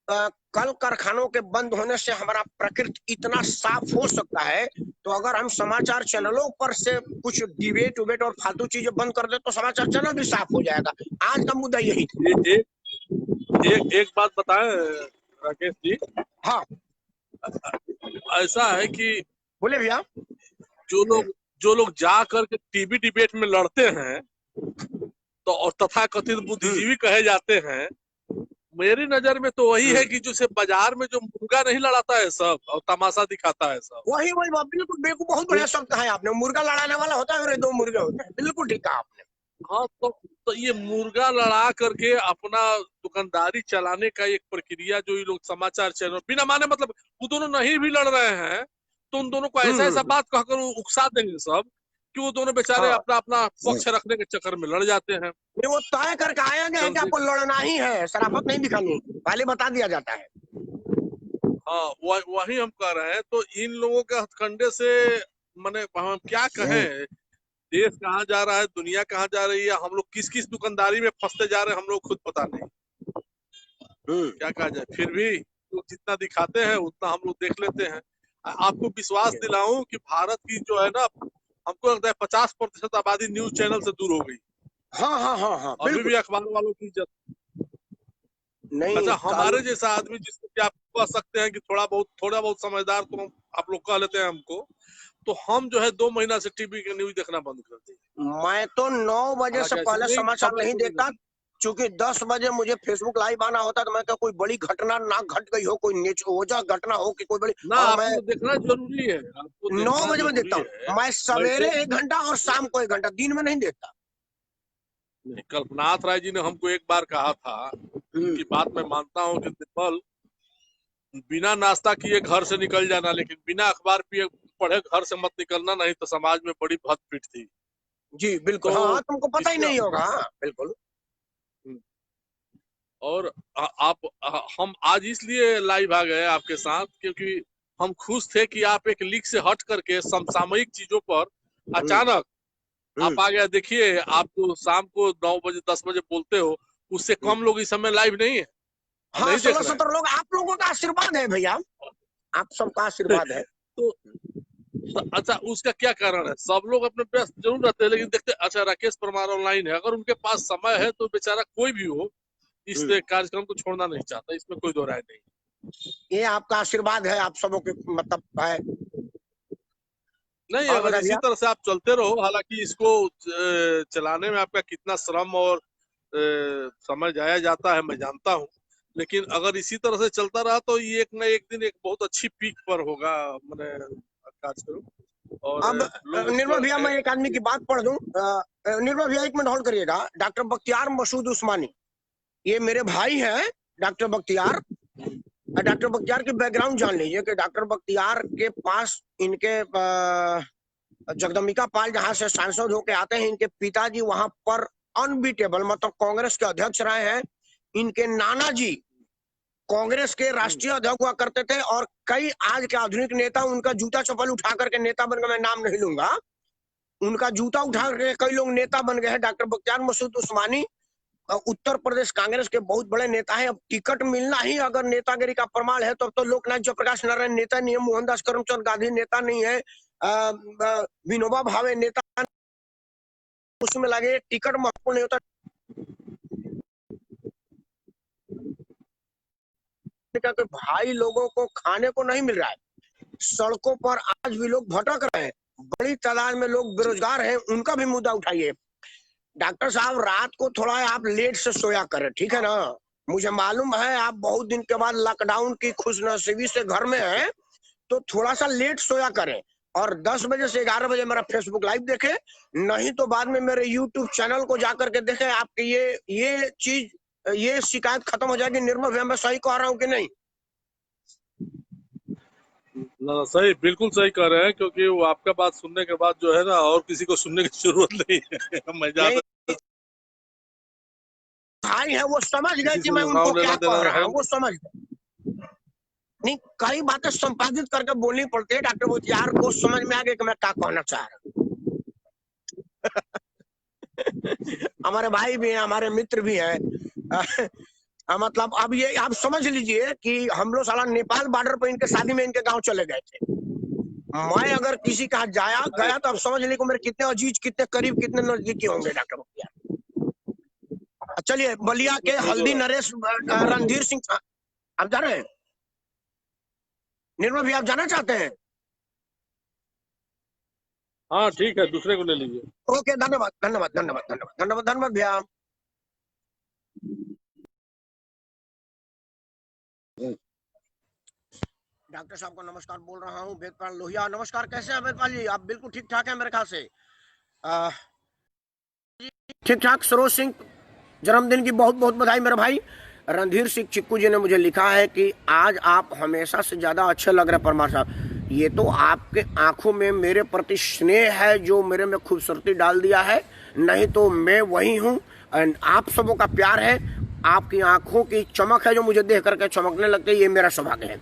कल कारखानों के बंद होने से हमारा प्रकृति इतना साफ हो सकता है, तो अगर हम समाचार चैनलों पर से कुछ डिबेट उबेट और फालतू चीजें बंद कर दे तो समाचार चैनल भी साफ हो जाएगा। आज का मुद्दा यही था। एक बात बताएं राकेश जी। हाँ ऐसा है कि बोले भैया। जो लोग जा करके टीवी डिबेट में लड़ते हैं तो और तथा कथित बुद्धिजीवी कहे जाते हैं, मेरी नजर में तो वही है कि जैसे बाजार में जो मुर्गा नहीं लड़ाता है सब और तमाशा दिखाता है सब, वही बिल्कुल बेवकूफ, बहुत बढ़िया शब्द है आपने। मुर्गा लड़ाने वाला होता है और दो मुर्गे होते हैं, बिल्कुल ठीक कहा आपने। हाँ तो ये मुर्गा लड़ा करके अपना दुकानदारी चलाने का एक प्रक्रिया जो ये लोग समाचार चैनल बिना माने, मतलब वो दोनों नहीं भी लड़ रहे हैं तो उन दोनों को ऐसा ऐसा बात कहकर उकसा देंगे सब कि वो दोनों बेचारे अपना अपना पक्ष रखने के चक्कर में लड़ जाते हैं। वो तय करके आया गया है कि आपको लड़ना ही है, शराफत नहीं दिखानी, पहले बता दिया जाता है। हाँ वही हम कह रहे हैं। तो इन लोगों के हथकंडे से माने हम क्या कहें, देश कहाँ जा रहा है, दुनिया कहाँ जा रही है, हम लोग किस किस दुकानदारी में फंसते जा रहे हैं, हम लोग खुद पता नहीं क्या कहा जाए। फिर भी लोग जितना दिखाते हैं उतना हम लोग देख लेते हैं। आपको विश्वास दिलाऊं कि भारत की जो है ना, हमको लगता है 50% आबादी न्यूज चैनल से दूर हो गई। हाँ अभी भी अखबार वालों की इज्जत नहीं। अच्छा, हमारे जैसा आदमी जिसको कि आप कह सकते हैं कि थोड़ा बहुत समझदार, तो आप लोग कह लेते हैं हमको, तो हम जो है 2 महीना से टीवी की न्यूज देखना बंद कर दिए। मैं तो 9 बजे से पहले समाचार नहीं देखता। चूंकि 10 बजे मुझे फेसबुक लाइव आना होता तो मैं क्या कोई बड़ी घटना ना घट गई हो, कोई नेचर घटना हो कि कोई बड़ी, ना और मैं आपको देखना जरूरी है, आपको 9 देखना बजे में देखता जरूरी हूँ। है। मैं सवेरे वैसे 1 घंटा और शाम को 1 घंटा, दिन में नहीं देखता। कल्पनाथ राय जी ने हमको एक बार कहा था, उनकी बात मैं मानता हूँ कि निर्मल, बिना नाश्ता किए घर से निकल जाना, लेकिन बिना अखबार पिए पढ़े घर से मत निकलना, नहीं तो समाज में बड़ी भद्द थी। जी बिल्कुल, तो हाँ तुमको पता ही इससे नहीं होगा। हाँ बिल्कुल। और हम आज इसलिए लाइव आ गए आपके साथ क्योंकि हम खुश थे कि आप एक लीक से हट करके समसामयिक चीजों पर अचानक आप आ गया। देखिए, आप तो शाम को 9 बजे 10 बजे बोलते हो, उससे कम लोग इस समय लाइव नहीं है, हाँ नहीं देख 16-17 लोग, आप लोगों का आशीर्वाद है भैया, आप सबका रहे आशीर्वाद है। हैं। तो अच्छा, उसका क्या कारण है? सब लोग अपने व्यस्त जरूर रहते हैं, लेकिन देखते अच्छा राकेश परमार ऑनलाइन है, अगर उनके पास समय है तो बेचारा कोई भी हो इस कार्यक्रम को छोड़ना नहीं चाहता, इसमें कोई दो राय नहीं। ये आपका आशीर्वाद है, आप सबों के मतलब है। नहीं, और अगर बता इसी भैया। तरह से आप चलते रहो, हालांकि इसको चलाने में आपका कितना श्रम और समय जाया जाता है मैं जानता हूँ, लेकिन अगर इसी तरह से चलता रहा तो ये एक न एक दिन एक बहुत अच्छी पीक पर होगा मैंने कार्यक्रम, और अब लोग निर्मल उसको भैया, मैं एक आदमी की बात पढ़ दूं। निर्मल भैया 1 मिनट होल्ड करिएगा। डॉक्टर बख्तियार मसूद उस्मानी, ये मेरे भाई हैं डॉक्टर बख्तियार। डॉक्टर बख्तियार की बैकग्राउंड जान लीजिए कि डॉक्टर बख्तियार के पास इनके जगदम्बिका पाल जहां से सांसद होके आते हैं, इनके पिताजी वहां पर अनबीटेबल मतलब कांग्रेस के अध्यक्ष रहे हैं। इनके नाना जी कांग्रेस के राष्ट्रीय अध्यक्ष हुआ करते थे, और कई आज के आधुनिक नेता उनका जूता चप्पल उठा करके नेता बन गए। मैं नाम नहीं लूंगा, उनका जूता उठा करके कई लोग नेता बन गए हैं। डॉक्टर बख्तियार मसूद उस्मानी उत्तर प्रदेश कांग्रेस के बहुत बड़े नेता हैं। अब टिकट मिलना ही अगर नेतागिरी का प्रमाण है, तब तो लोकनाथ जयप्रकाश नारायण नेता नहीं है, मोहनदास करमचंद गांधी नेता नहीं है, विनोबा भावे नेता, उसमें लगे टिकट महत्वपूर्ण नहीं होता। कि भाई लोगों को खाने को नहीं मिल रहा है, सड़कों पर आज भी लोग भटक रहे हैं, बड़ी तादाद में लोग बेरोजगार हैं, उनका भी मुद्दा उठाइए। डॉक्टर साहब रात को थोड़ा आप लेट से सोया करें, ठीक है ना। मुझे मालूम है आप बहुत दिन के बाद लॉकडाउन की खुशनसीबी से घर में हैं, तो थोड़ा सा लेट सोया करें, और 10 बजे से 11 बजे मेरा फेसबुक लाइव देखें, नहीं तो बाद में मेरे यूट्यूब चैनल को जाकर के देखें। आपकी ये चीज, ये शिकायत खत्म हो जाएगी। निर्मल भैया मैं सही कह रहा हूँ कि नहीं? ना, सही, बिल्कुल सही कह रहे हैं, क्योंकि वो आपका बात सुनने के बाद जो है ना, और किसी को सुनने की जरूरत नहीं है। मैं नहीं, ज्यादा भाई है वो समझ गए किसी कि से मैं उनको लेना क्या देना कह रहा है हूँ, वो समझ गए। नहीं, कई बातें संपादित करके बोलनी पड़ती है डॉक्टर बख्तियार को, समझ में आ गया कि मैं क्या कहना चाह रहा हूँ। हमारे भाई भी हैं, हमारे मित्र भी हैं। मतलब अब ये आप समझ लीजिए कि हम लोग साला नेपाल बॉर्डर पर इनके शादी में इनके गांव चले गए थे। मैं अगर किसी का गया तो अब समझ लीजिए मेरे कितने अजीज, कितने करीब, कितने नजदीकी होंगे डॉक्टर बख्तियार। चलिए, बलिया के हल्दी नरेश रणधीर सिंह, आप जा रहे हैं? निर्मल भी आप जाना चाहते हैं? हाँ ठीक है, दूसरे को ले लीजिए। ओके, धन्यवाद धन्यवाद धन्यवाद धन्यवाद धन्यवाद धन्यवाद भैया। डॉक्टर साहब को नमस्कार बोल रहा हूँ, वेदपाल लोहिया। नमस्कार, कैसे हैं वेदपाल जी? आप बिल्कुल ठीक ठाक हैं मेरे ख्याल से। ठीक ठाक। सरोज सिंह, जन्मदिन की बहुत बहुत बधाई मेरे भाई। रणधीर सिंह चिक्कू जी ने मुझे लिखा है कि आज आप हमेशा से ज्यादा अच्छे लग रहे हैं परमार साहब। ये तो आपके आंखों में मेरे प्रति स्नेह है जो मेरे में खूबसूरती डाल दिया है, नहीं तो मैं वही हूँ। आप सबों का प्यार है, आपकी आंखों की चमक है जो मुझे देख करके चमकने लगती है, ये मेरा सौभाग्य है।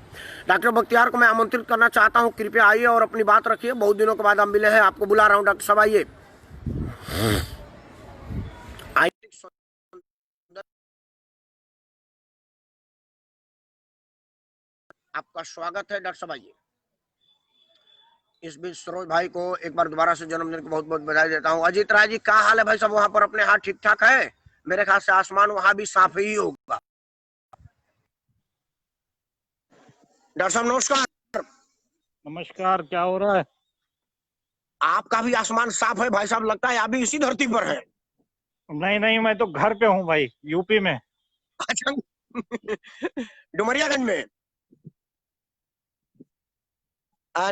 डॉक्टर बख्तियार को मैं आमंत्रित करना चाहता हूँ, कृपया आइए और अपनी बात रखिए। बहुत दिनों के बाद आप मिले हैं, आपको बुला रहा हूँ। डॉक्टर साहब आइए। आपका स्वागत है डॉक्टर साहब, आइए। इस बीच सरोज भाई को एक बार दोबारा से जन्मदिन की बहुत बहुत बधाई देता हूँ। अजीत राय जी, क्या हाल है भाई साहब? वहां पर अपने हाथ ठीक ठाक है? मेरे ख्याल से आसमान वहां भी साफ ही होगा। डॉक्टर साहब नमस्कार। नमस्कार, क्या हो रहा है? आपका भी आसमान साफ है भाई साहब, लगता है आप भी इसी धरती पर है। नहीं नहीं, मैं तो घर पे हूँ भाई, यूपी में। अच्छा। डुमरियागंज में।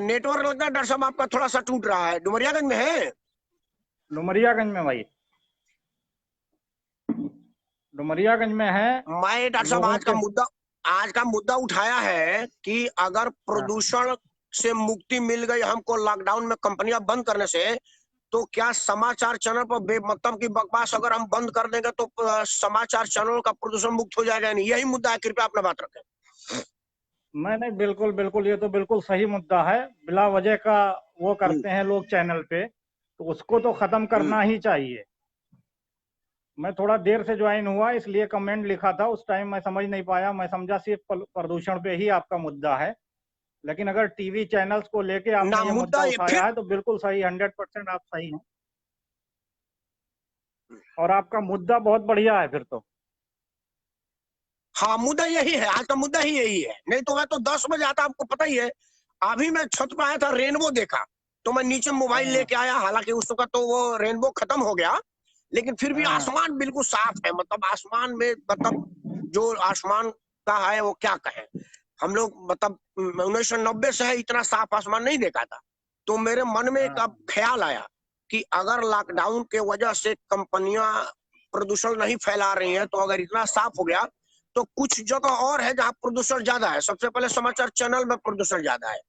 नेटवर्क लगता है डॉक्टर साहब आपका थोड़ा सा टूट रहा है। डुमरियागंज में है? डुमरियागंज में भाई, डुमरियागंज में है। मैं डॉक्टर साहब लोगों के। आज का मुद्दा उठाया है कि अगर हाँ, प्रदूषण से मुक्ति मिल गई हमको लॉकडाउन में कंपनियां बंद करने से, तो क्या समाचार चैनल पर बेमतलब की बकवास अगर हम बंद कर देंगे तो समाचार चैनल का प्रदूषण मुक्त हो जाएगा? नहीं, यही मुद्दा है, कृपया अपना बात रखें। नहीं नहीं, बिल्कुल बिल्कुल, ये तो बिल्कुल सही मुद्दा है। बिला वजह का वो हम्म, करते हैं लोग चैनल पे, तो उसको तो खत्म हम्म। करना ही चाहिए। मैं थोड़ा देर से ज्वाइन हुआ, इसलिए कमेंट लिखा था, उस टाइम मैं समझ नहीं पाया। मैं समझा सिर्फ प्रदूषण पे ही आपका मुद्दा है। लेकिन अगर टीवी चैनल्स को लेके ना आपने ये मुद्दा मुद्दा ये उठाया फिर। है तो बिल्कुल सही, 100% आप सही हैं। और आपका मुद्दा बहुत बढ़िया है फिर तो। हाँ, मुद्दा यही है, आज का मुद्दा ही यही है। नहीं तो मैं तो 10 बजे आता, आपको पता ही है। अभी मैं छत पे आया था, रेनबो देखा, तो मैं नीचे मोबाइल हाँ लेके आया। हालांकि उस वक्त तो वो रेनबो खत्म हो गया, लेकिन फिर भी हाँ आसमान बिल्कुल साफ है। मतलब आसमान में, मतलब जो आसमान का है वो क्या कहें। हम लोग मतलब 1990 से है, इतना साफ आसमान नहीं देखा था। तो मेरे मन में एक हाँ अब ख्याल आया कि अगर लॉकडाउन के वजह से कंपनियां प्रदूषण नहीं फैला रही हैं, तो अगर इतना साफ हो गया, तो कुछ जगह और है जहां प्रदूषण ज्यादा है। सबसे पहले समाचार चैनल में प्रदूषण ज्यादा है,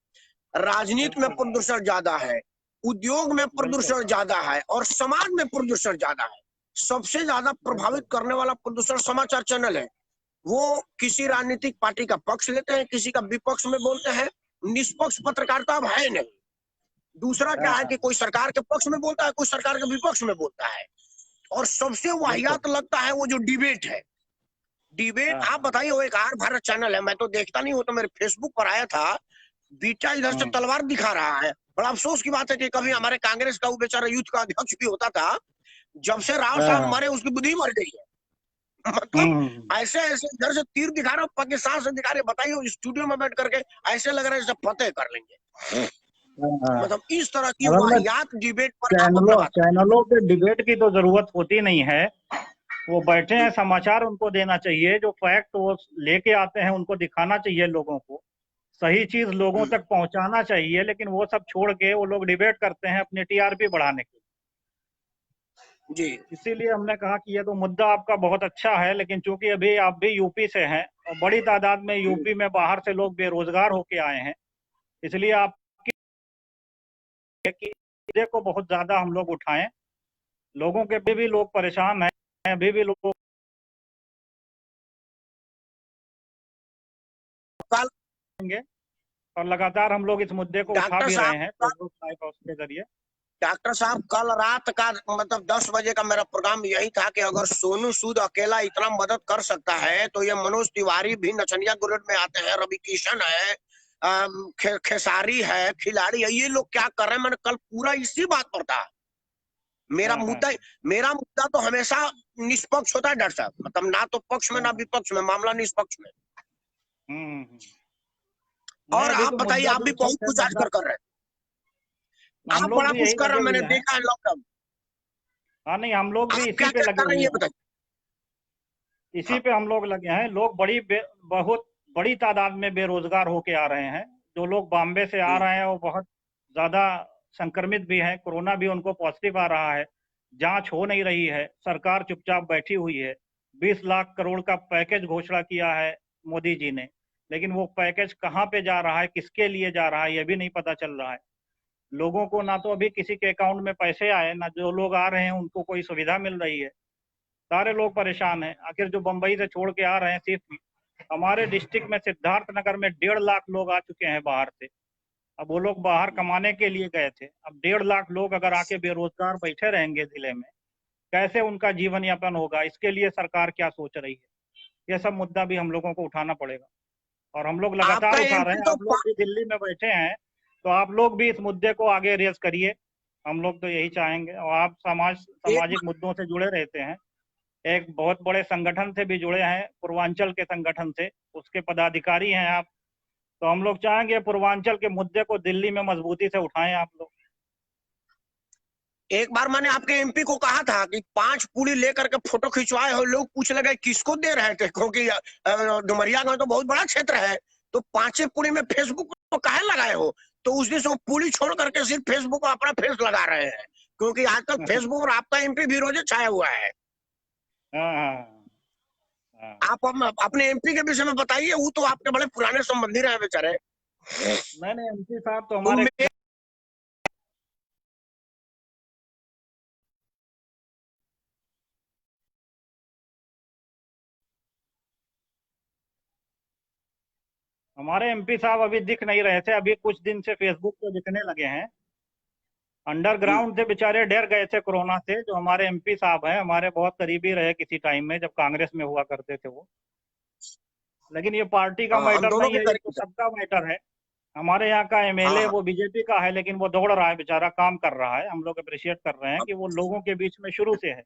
राजनीति में बिल्कुल प्रदूषण ज्यादा है, उद्योग में बिल्कुल प्रदूषण ज्यादा है, और समाज में प्रदूषण ज्यादा है। सबसे ज्यादा प्रभावित बिल्कुल। करने वाला प्रदूषण समाचार चैनल है। वो किसी राजनीतिक पार्टी का पक्ष लेते हैं, किसी का विपक्ष में बोलते हैं। निष्पक्ष पत्रकारिता अब है नहीं। दूसरा क्या है हाँ, कि कोई सरकार के पक्ष में बोलता है, कोई सरकार के विपक्ष में बोलता है। और सबसे बिल्कुल। वाहियात लगता है वो जो डिबेट है। डिबेट, हाँ आप हाँ। बताइए, वो एक आर भारत चैनल है, मैं तो देखता नहीं, वो तो मेरे फेसबुक पर आया था। बीटा इधर से हम्म, तलवार दिखा रहा है। बड़ा अफसोस की बात है कि कभी हमारे कांग्रेस का वो बेचारा यूथ का अध्यक्ष भी होता था। जब से राव हाँ साहब हाँ। मरे, उसकी बुद्धि मर गई है। मतलब हम्म, ऐसे ऐसे इधर से तीर दिखा रहे हो, पाकिस्तान से दिखा रहे हो। बताइए, स्टूडियो में बैठ करके ऐसे लग रहा है जैसे फतेह कर लेंगे। हाँ हाँ। मतलब इस तरह की असल में वाहियात डिबेट पर आप अपना चैनलों बात रखें। चैनलों पे डिबेट की तो जरूरत होती नहीं है। वो बैठे हैं, समाचार उनको देना चाहिए, जो फैक्ट वो लेके आते हैं उनको दिखाना चाहिए लोगों को। सही चीज लोगों हम्म, तक पहुंचाना चाहिए, लेकिन वो सब छोड़ के वो लोग डिबेट करते हैं अपनी टीआरपी बढ़ाने के। जी। इसीलिए हमने कहा कि ये तो मुद्दा आपका बहुत अच्छा है, लेकिन चूंकि अभी आप भी यूपी से हैं और बड़ी तादाद में यूपी में बाहर से लोग बेरोजगार होके आए हैं, इसलिए आपकी है कि मुद्दे को बहुत ज्यादा हम लोग उठाएं। लोगों के भी लोग परेशान हैं, अभी भी लोग कल होंगे। और लगातार हम लोग इस मुद्दे को उठा डॉक्टर भी साहब रहे हैं फेसबुक लाइव और उसके जरिए। डॉक्टर साहब, कल रात का मतलब 10 बजे का मेरा प्रोग्राम यही था कि अगर सोनू सूद अकेला इतना मदद कर सकता है, तो ये मनोज तिवारी भी नचनिया ग्रेड में आते हैं, रवि किशन है, खेसारी है, खिलाड़ी है, ये लोग क्या कर रहे हैं। मैंने कल पूरा इसी बात पर था। मेरा हाँ हाँ मुद्दा मेरा मुद्दा तो हमेशा निष्पक्ष होता है डॉक्टर साहब। मतलब ना तो पक्ष में ना हाँ। विपक्ष में, मामला निष्पक्ष में। नहीं, और अभी आप तो बताइए, मुद्दा आप भी जो बहुत ठीक है कुछ मुद्दा। आजकल कर रहे हैं। हम आप लोग बड़ा भी कुछ यही कर रहे लगे हैं, मैंने हुए हैं। देखा है लॉकडाउन। हाँ नहीं, हम लोग भी आप इसी क्या पे क्या लगे कर रहे हैं, हुए ये हैं। बताइए। इसी हाँ। पे हम लोग लगे हैं। लोग बहुत बड़ी तादाद में बेरोजगार होके आ रहे हैं। जो लोग बॉम्बे से आ हम्म, रहे हैं वो बहुत ज्यादा संक्रमित भी हैं, कोरोना भी उनको पॉजिटिव आ रहा है। जांच हो नहीं रही है, सरकार चुपचाप बैठी हुई है। 20 लाख करोड़ का पैकेज घोषणा किया है मोदी जी ने, लेकिन वो पैकेज कहाँ पे जा रहा है, किसके लिए जा रहा है, ये भी नहीं पता चल रहा है। लोगों को ना तो अभी किसी के अकाउंट में पैसे आए, ना जो लोग आ रहे हैं उनको कोई सुविधा मिल रही है। सारे लोग परेशान हैं। आखिर जो बंबई से छोड़ के आ रहे हैं, सिर्फ हमारे डिस्ट्रिक्ट में सिद्धार्थ नगर में 1.5 लाख लोग आ चुके हैं बाहर से। अब वो लोग बाहर कमाने के लिए गए थे, अब 1.5 लाख लोग अगर आके बेरोजगार बैठे रहेंगे जिले में, कैसे उनका जीवन यापन होगा? इसके लिए सरकार क्या सोच रही है? ये सब मुद्दा भी हम लोगों को उठाना पड़ेगा, और हम लोग लगातार आपका उठा रहे एमपी हैं। तो आप लोग भी दिल्ली में बैठे हैं, तो आप लोग भी इस मुद्दे को आगे रेज करिए। हम लोग तो यही चाहेंगे। और आप एक सामाजिक मुद्दों से जुड़े रहते हैं, एक बहुत बड़े संगठन से भी जुड़े हैं, पूर्वांचल के संगठन से, उसके पदाधिकारी हैं आप। तो हम लोग चाहेंगे पूर्वांचल के मुद्दे को दिल्ली में मजबूती से उठाएं आप लोग। एक बार मैंने आपके एमपी को कहा था कि 5 पूरी लेकर के फोटो खिंचवाए हो, लोग पूछ लगे किसको दे रहे थे, क्योंकि डुमरियागंज तो बहुत बड़ा क्षेत्र है, तो 5 पूरी में फेसबुक तो काहे लगाए हो? तो उस दिन से वो पूरी छोड़ करके सिर्फ फेसबुक पर अपना फेस लगा रहे हैं, क्योंकि आजकल फेसबुक और आपका एमपी विरोधी छाया हुआ है। हाँ हाँ हाँ। आप अपने एमपी के विषय में बताइए, वो तो आपके बड़े पुराने संबंधी रहे बेचारे। नहीं एमपी साहब तो तो हमारे एमपी साहब अभी दिख नहीं रहे थे, अभी कुछ दिन से फेसबुक पे दिखने लगे हैं। अंडरग्राउंड थे बेचारे, डर गए थे कोरोना से। जो हमारे एमपी साहब हैं, हमारे बहुत करीबी रहे किसी टाइम में जब कांग्रेस में हुआ करते थे वो। लेकिन ये पार्टी का हम मैटर दोनों नहीं के है, ये तो करीब थे। सबका मैटर है। हमारे यहाँ का हाँ एमएलए हाँ वो बीजेपी का है, लेकिन वो दौड़ रहा है बेचारा, काम कर रहा है। हम लोग अप्रिशिएट कर रहे हैं कि वो लोगों के बीच में शुरू से है।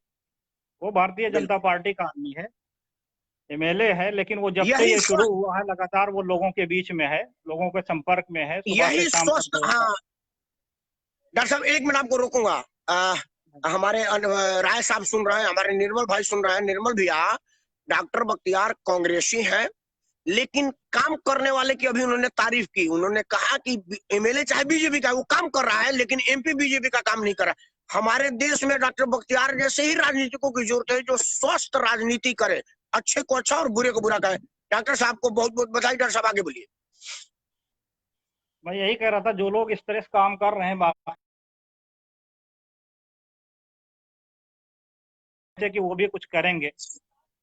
वो भारतीय जनता बिल्कुल, पार्टी का आदमी है, एमएलए है, लेकिन वो जब से यही ये शुरू स्वस्थ, हुआ है लगातार वो लोगों के बीच में है, लोगों के संपर्क में है, सुबह से यही शाम तक स्वस्थ, वो रहता हाँ। डॉक्टर साहब एक मिनट आपको रोकूंगा। है। हमारे राय साहब सुन रहे हैं, हमारे निर्मल भाई सुन रहे हैं। निर्मल भैया, डॉक्टर बख्तियार कांग्रेसी हैं, लेकिन काम करने वाले की अभी उन्होंने तारीफ की। उन्होंने कहा कि एमएलए चाहे बीजेपी का, वो काम कर रहा है, लेकिन एमपी बीजेपी का काम नहीं कर रहा है। हमारे देश में डॉक्टर बख्तियार जैसे ही राजनीतिकों की जरूरत है, जो स्वस्थ राजनीति करे, अच्छे को अच्छा और बुरे को बुरा कहे। डॉक्टर साहब को बहुत बहुत बधाई। डॉक्टर साहब आगे बोलिए। मैं यही कह रहा था, जो लोग इस तरह से काम कर रहे हैं बात है कि वो भी कुछ करेंगे,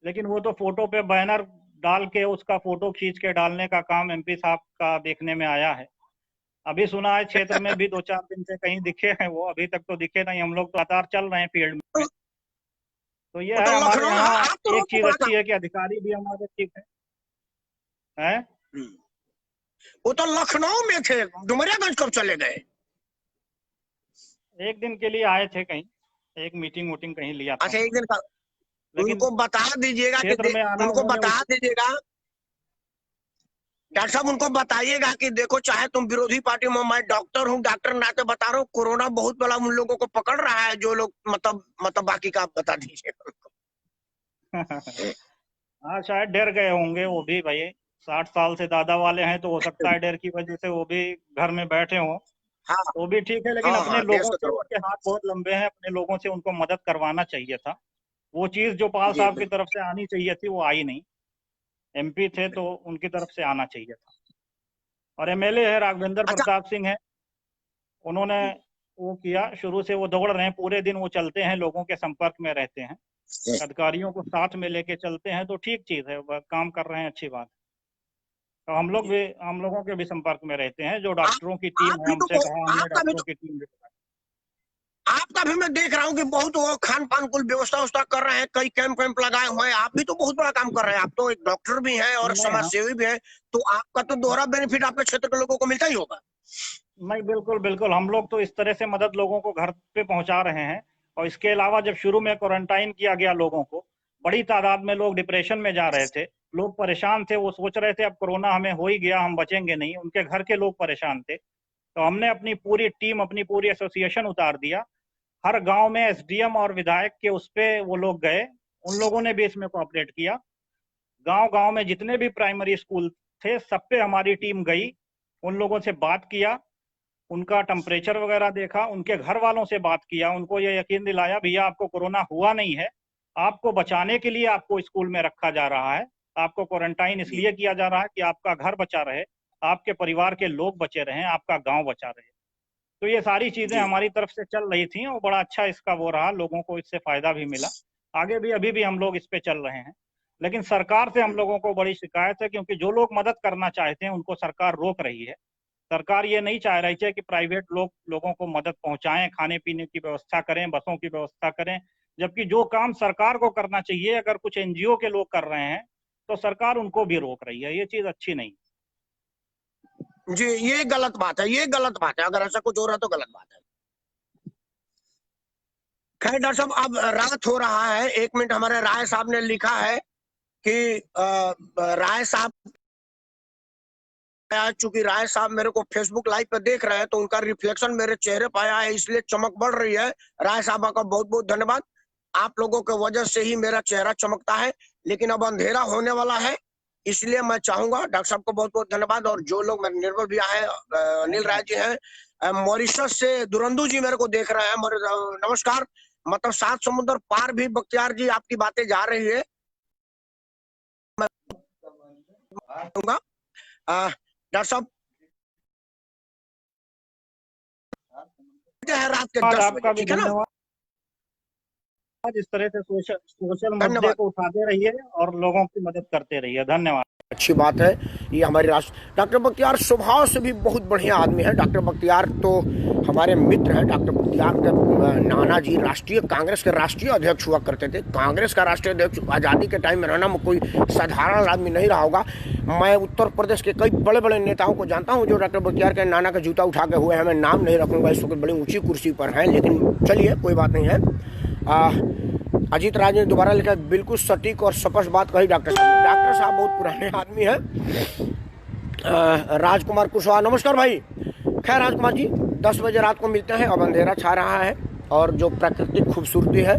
लेकिन वो तो फोटो पे बैनर डाल के उसका फोटो खींच के डालने का काम एमपी साहब का देखने में आया है। अभी सुना है क्षेत्र में भी 2-4 दिन से कहीं दिखे हैं वो, अभी तक तो दिखे नहीं। हम लोग तो लगातार चल रहे हैं फील्ड में। तो ये वो तो है हमारे लखनऊ है, यहाँ आप तो एक रोज चीज बड़ा अच्छी है कि अधिकारी भी हमारे ठीक है, हैं? काम। वो तो लखनऊ में थे, डुमरियागंज कब चले गए? एक दिन के लिए आए थे कहीं, एक मीटिंग वूटिंग कहीं लिया था अच्छा, एक उन्होंने। दिन का। लेकिन उनको बता दीजिएगा कि क्षेत्र में आना उनको उन्होंने बता दीजिएगा, डॉक्टर साहब उनको बताइएगा कि देखो, चाहे तुम विरोधी पार्टी में, मैं डॉक्टर हूँ, डॉक्टर नाते बता रहा हूँ, कोरोना बहुत बड़ा उन लोगों को पकड़ रहा है, जो लोग मतलब बाकी का आप बता दीजिएगा उनको। हाँ शायद डर गए होंगे वो भी भाई, 60 साल से दादा वाले हैं, तो हो सकता है डर की वजह से वो भी घर में बैठे हों। हाँ तो भी ठीक है, लेकिन हाँ अपने हाँ, देश लोगों को से करवा। उनके हाथ बहुत लंबे हैं, अपने लोगों से उनको मदद करवाना चाहिए था। वो चीज जो पाल जी साहब की बिल्कुल तरफ से आनी चाहिए थी वो आई नहीं। एमपी थे तो बिल्कुल। उनकी तरफ से आना चाहिए था। और एमएलए है राघवेंद्र अच्छा। प्रताप सिंह है, उन्होंने वो किया शुरू से। वो दौड़ रहे हैं पूरे दिन, वो चलते हैं, लोगों के संपर्क में रहते हैं, अधिकारियों को साथ में लेके चलते हैं, तो ठीक चीज है, वह काम कर रहे हैं, अच्छी बात। तो जी, हम लोगों के भी संपर्क में रहते हैं। जो आप डॉक्टरों की टीम आप है, भी हमसे कहा, हमने आपका भी डॉक्टरों तो की टीम भी आपका भी मैं देख रहा हूँ कि बहुत वो खान पान कुल व्यवस्था उवस्था कर रहे हैं, कई कैंप वैम्प लगाए हुए हैं। आप भी तो बहुत बड़ा काम कर रहे हैं, आप तो एक डॉक्टर भी हैं और नहीं समाज हाँ, सेवी भी हैं, तो आपका तो दोहरा बेनिफिट आपके क्षेत्र के लोगों को मिलता ही होगा। नहीं बिल्कुल बिल्कुल, हम लोग तो इस तरह से मदद लोगों को घर पे पहुंचा रहे हैं। और इसके अलावा जब शुरू में क्वारंटाइन किया गया लोगों को, बड़ी तादाद में लोग डिप्रेशन में जा रहे थे, लोग परेशान थे, वो सोच रहे थे अब कोरोना हमें हो ही गया, हम बचेंगे नहीं, उनके घर के लोग परेशान थे। तो हमने अपनी पूरी टीम, अपनी पूरी एसोसिएशन उतार दिया। हर गांव में एसडीएम और विधायक के उस पे वो लोग गए, उन लोगों ने भी इसमें कोऑपरेट किया। गांव गांव में जितने भी प्राइमरी स्कूल थे, सब पे हमारी टीम गई, उन लोगों से बात किया, उनका टेम्परेचर वगैरह देखा, उनके घर वालों से बात किया, उनको ये यकीन दिलाया भैया आपको कोरोना हुआ नहीं है, आपको बचाने के लिए आपको स्कूल में रखा जा रहा है, आपको क्वारंटाइन जी इसलिए किया जा रहा है कि आपका घर बचा रहे, आपके परिवार के लोग बचे रहें, आपका गांव बचा रहे। तो ये सारी चीजें जी हमारी तरफ से चल रही थी और बड़ा अच्छा इसका वो रहा, लोगों को इससे फायदा भी मिला। आगे भी अभी भी हम लोग इस पे चल रहे हैं। लेकिन सरकार से हम लोगों को बड़ी शिकायत है, क्योंकि जो लोग मदद करना चाहते हैं उनको सरकार रोक रही है। सरकार ये नहीं चाह रही है कि प्राइवेट लोग लोगों को मदद पहुंचाएं, खाने पीने की व्यवस्था करें, बसों की व्यवस्था करें। जबकि जो काम सरकार को करना चाहिए, अगर कुछ एनजीओ के लोग कर रहे हैं तो सरकार उनको भी रोक रही है, ये चीज अच्छी नहीं। जी, ये गलत बात है, ये गलत बात है, अगर ऐसा कुछ हो रहा है तो गलत बात है। खैर डॉक्टर साहब, अब रात हो रहा है, 1 मिनट। हमारे राय साहब ने लिखा है कि राय साहब चूंकि राय साहब मेरे को फेसबुक लाइव पे देख रहे हैं तो उनका रिफ्लेक्शन मेरे चेहरे पर आया है, इसलिए चमक बढ़ रही है। राय साहब का बहुत बहुत धन्यवाद। आप लोगों के वजह से ही मेरा चेहरा चमकता है, लेकिन अब अंधेरा होने वाला है, इसलिए मैं चाहूंगा, डॉक्टर साहब को बहुत बहुत धन्यवाद। और जो लोग मेरे निर्मल भैया है, अनिल राय जी हैं, मॉरिशस से दुरंदू जी मेरे को देख रहे हैं, नमस्कार। मतलब 7 समुद्र पार भी बख्तियार जी आपकी बातें जा रही है। डॉक्टर साहब है रात के 10 आपका बजे, भी ठीक है ना? धन्यवाद। इस तरह से सोशल मुद्दे धन्यवाद। को उठाते रहिए और लोगों की मदद करते रहिए। धन्यवाद। अच्छी बात है। ये हमारी राष्ट्र डॉक्टर बख्तियार स्वभाव से भी बहुत बढ़िया आदमी है। डॉक्टर बख्तियार तो हमारे मित्र हैं। डॉक्टर बख्तियार के नाना जी राष्ट्रीय कांग्रेस के राष्ट्रीय अध्यक्ष हुआ करते थे। कांग्रेस का राष्ट्रीय अध्यक्ष आज़ादी के टाइम में रहना में कोई साधारण आदमी नहीं रहा होगा। मैं उत्तर प्रदेश के कई बड़े बड़े नेताओं को जानता हूँ जो डॉक्टर बख्तियार के नाना का जूता उठा के हुए हैं। मैं नाम नहीं रखूँगा, इस वक्त बड़ी ऊँची कुर्सी पर हैं, लेकिन चलिए कोई बात नहीं है। अजीत राज ने दोबारा लिखा, बिल्कुल सटीक और स्पष्ट बात कही डॉक्टर साहब। डॉक्टर साहब बहुत पुराने आदमी हैं। राजकुमार कुशवाहा, नमस्कार भाई। खैर राजकुमार जी, 10 बजे रात को मिलते हैं। अब अंधेरा छा रहा है और जो प्राकृतिक खूबसूरती है,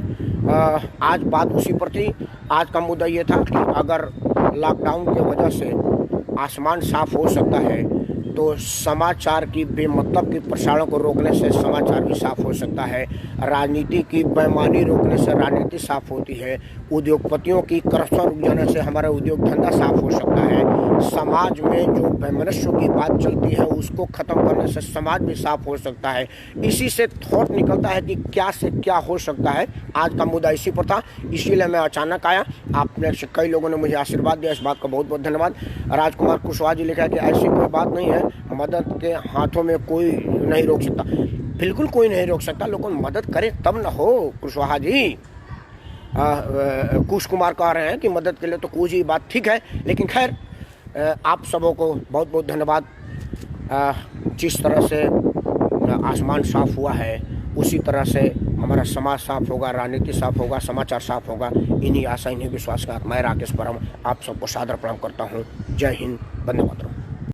आज बात उसी पर थी। आज का मुद्दा ये था कि अगर लॉकडाउन की वजह से आसमान साफ हो सकता है तो समाचार की बेमतलब की प्रसारण को रोकने से समाचार भी साफ हो सकता है। राजनीति की बेईमानी रोकने से राजनीति साफ होती है। उद्योगपतियों की करप्शन रुक जाने से हमारा उद्योग धंधा साफ हो सकता है। समाज में जो वैमनस्य की बात चलती है उसको खत्म करने से समाज भी साफ हो सकता है। इसी से थॉट निकलता है कि क्या से क्या हो सकता है। आज का मुद्दा इसी पर था, इसीलिए मैं अचानक आया। आपने से कई लोगों ने मुझे आशीर्वाद दिया, इस बात का बहुत बहुत धन्यवाद। राजकुमार कुशवाहा जी लिखा है कि ऐसी कोई बात नहीं है, मदद के हाथों में कोई नहीं रोक सकता। बिल्कुल कोई नहीं रोक सकता, लोगों मदद करे तब न हो। कुशवाहा जी, कुश कुमार कह रहे हैं कि मदद के लिए तो कुछ ही बात ठीक है, लेकिन खैर आप सबों को बहुत बहुत धन्यवाद। जिस तरह से आसमान साफ हुआ है उसी तरह से हमारा समाज साफ होगा, राजनीति साफ होगा, समाचार साफ होगा। इन्हीं आशा, इन्हीं विश्वास के साथ मैं राकेश परम आप सबको सादर प्रणाम करता हूँ। जय हिंद, वंदे मातरम।